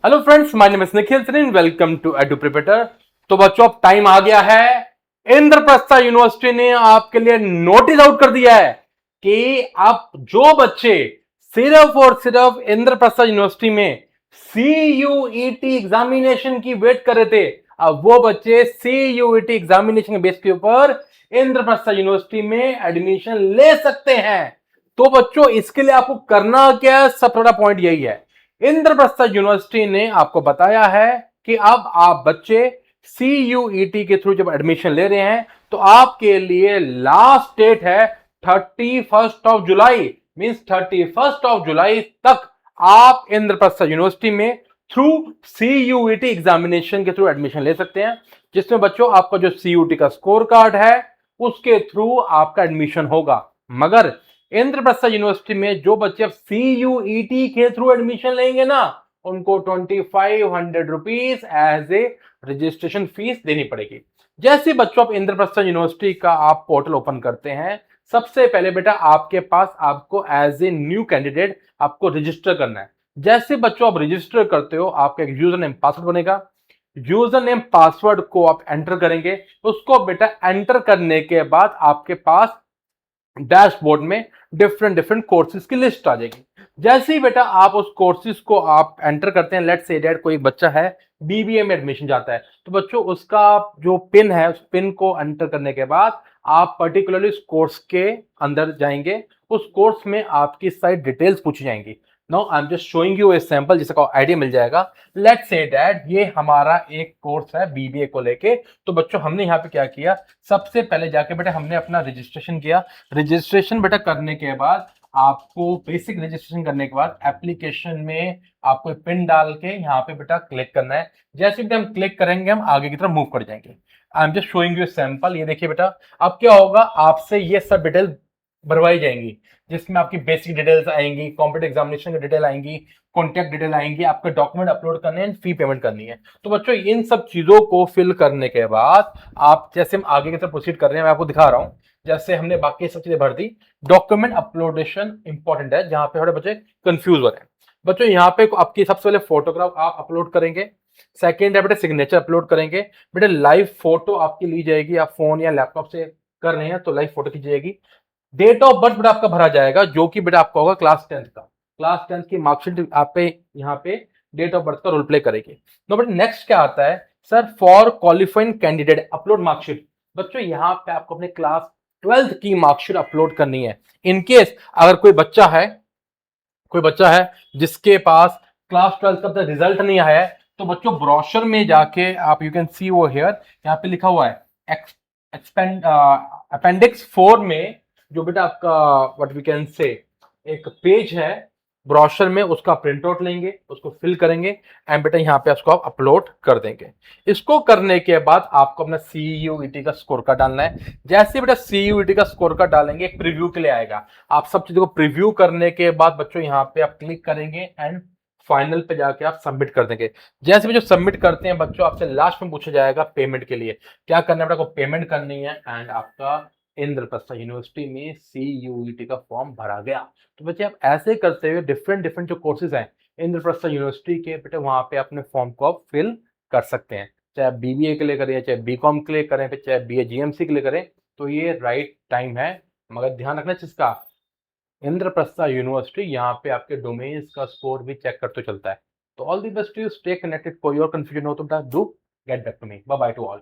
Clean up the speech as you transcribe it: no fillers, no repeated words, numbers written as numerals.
Hello friends, my name is Nikhil Sareen. Welcome to Edu Preparator. तो बच्चों, अब टाइम आ गया है। इंद्रप्रस्थ यूनिवर्सिटी ने आपके लिए नोटिस आउट कर दिया है कि आप जो बच्चे सिर्फ और सिर्फ इंद्रप्रस्थ यूनिवर्सिटी में सीयूईटी एग्जामिनेशन की वेट कर रहे थे, अब वो बच्चे सीयूईटी एग्जामिनेशन के बेस के ऊपर इंद्रप्रस्थ यूनिवर्सिटी में एडमिशन ले सकते हैं। तो बच्चों, इसके लिए आपको करना क्या है, सब थोड़ा पॉइंट यही है। इंद्रप्रस्थ यूनिवर्सिटी ने आपको बताया है कि अब आप बच्चे सीयूईटी के थ्रू जब एडमिशन ले रहे हैं तो आपके लिए लास्ट डेट है 31 जुलाई। मींस 31 जुलाई तक आप इंद्रप्रस्थ यूनिवर्सिटी में थ्रू सीयूईटी एग्जामिनेशन के थ्रू एडमिशन ले सकते हैं, जिसमें बच्चों आपका जो सीयूटी का स्कोर कार्ड है उसके थ्रू आपका एडमिशन होगा। मगर इंद्रप्रस्थ यूनिवर्सिटी में जो बच्चे अब सीयूईटी के थ्रू एडमिशन लेंगे ना, उनको 2500 rupees as a registration fees देनी पड़ेगी। जैसे बच्चों आप इंद्रप्रस्थ यूनिवर्सिटी का आप पोर्टल ओपन करते हैं, सबसे पहले बेटा आपके पास आपको एज ए न्यू कैंडिडेट आपको रजिस्टर करना है। जैसे बच्चों आप रजिस्टर करते हो, आपका एक यूजर नेम पासवर्ड बनेगा। यूजर नेम पासवर्ड को आप एंटर करेंगे। उसको बेटा एंटर करने के बाद आपके पास डैशबोर्ड में डिफरेंट डिफरेंट कोर्सेज की लिस्ट आ जाएगी। जैसे ही बेटा आप उस कोर्सेज को आप एंटर करते हैं, लेट्स से दैट कोई बच्चा है बीबीए में एडमिशन जाता है, तो बच्चों उसका जो पिन है उस पिन को एंटर करने के बाद आप पर्टिकुलरली उस कोर्स के अंदर जाएंगे। उस कोर्स में आपकी सारी डिटेल्स पूछी जाएंगी। Now I am just showing U a sample जिसका को आइडिया मिल जाएगा। लेट्स से दैट ये हमारा एक कोर्स है बीबीए को लेके। तो बच्चों हमने यहाँ पे क्या किया, सबसे पहले जाके बेटा हमने अपना रजिस्ट्रेशन किया। रजिस्ट्रेशन बेटा करने के बाद आपको बेसिक रजिस्ट्रेशन करने के बाद एप्लीकेशन में आपको पिन डाल के यहाँ पे बेटा क्लिक करना है। जैसे भी हम क्लिक करेंगे हम आगे की तरफ मूव कर जाएंगे। I am just showing you sample. ये देखिए बेटा, अब क्या होगा, आपसे ये सब डिटेल भरवाई जाएंगी, जिसमें आपकी बेसिक डिटेल्स आएंगी, कॉम्पिटेटिव एग्जामिनेशन की डिटेल आएंगी, कॉन्टैक्ट डिटेल आएंगी, आपके डॉक्यूमेंट अपलोड करने हैं, फी पेमेंट करनी है। तो बच्चों इन सब चीजों को फिल करने के बाद आप जैसे हम आगे की तरफ प्रोसीड कर रहे हैं, मैं आपको दिखा रहा हूं। जैसे हमने बाकी सब चीजें भर दी, डॉक्यूमेंट अपलोडेशन इंपॉर्टेंट है, जहां पे थोड़े बच्चे कंफ्यूज हो रहे हैं। बच्चों यहाँ पे आपकी सबसे पहले फोटोग्राफ आप अपलोड करेंगे। सेकेंड है बेटा सिग्नेचर अपलोड करेंगे। बेटा लाइव फोटो आपकी ली जाएगी, आप फोन या लैपटॉप से कर रहे हैं तो लाइव फोटो की जाएगी। डेट ऑफ बर्थ बेटा आपका भरा जाएगा, जो कि बेटा आपका होगा क्लास 10 का। क्लास 10 की मार्कशीट आप पे यहाँ पे डेट ऑफ बर्थ का रोल प्ले करेगी। तो बेटा नेक्स्ट क्या आता है, sir for qualifying candidate upload marksheet. बच्चों यहाँ पे आपको अपने क्लास 12 की मार्कशीट अपलोड करनी है। इनकेस अगर कोई बच्चा है जिसके पास क्लास 12 का रिजल्ट नहीं आया है, तो बच्चों ब्रोशर में जाके आप यू कैन सी वो हियर, यहाँ पे लिखा हुआ है अपेंडिक्स 4 में जो बेटा आपका व्हाट वी कैन से एक पेज है ब्रोशर में, उसका प्रिंट आउट लेंगे, उसको फिल करेंगे एंड बेटा यहाँ पे उसको आप अपलोड कर देंगे। इसको करने के बाद आपको अपना सीयूईटी का स्कोर कार्ड डालना है। जैसे बेटा सीयूईटी का स्कोर कार्ड डालेंगे, एक प्रीव्यू के लिए आएगा। आप सब चीजों को प्रीव्यू करने के बाद बच्चों यहाँ पे आप क्लिक करेंगे एंड फाइनल पे जाके आप सबमिट कर देंगे। जैसे भी जो सबमिट करते हैं बच्चों, आपसे लास्ट में पूछा जाएगा पेमेंट के लिए क्या करना है। बेटा को पेमेंट करनी है एंड आपका इंद्रप्रस्थ यूनिवर्सिटी में सीयूईटी का फॉर्म भरा गया। तो बच्चे आप ऐसे करते हुए डिफरेंट डिफरेंट जो कोर्सेज हैं इंद्रप्रस्थ यूनिवर्सिटी के, बेटे वहां पे अपने फॉर्म को आप फिल कर सकते हैं। चाहे आप बीबीए के लिए करें, चाहे बीकॉम के लिए करें, फिर चाहे बीए जीएमसी के लिए करें, तो ये राइट टाइम है। मगर ध्यान रखना जिसका इंद्रप्रस्थ यूनिवर्सिटी यहाँ पे आपके डोमेन्स का स्कोर भी चेक करते चलता है। तो all the best to you, stay connected. कोई और कंफ्यूजन हो तो do get back to me. Bye bye to all.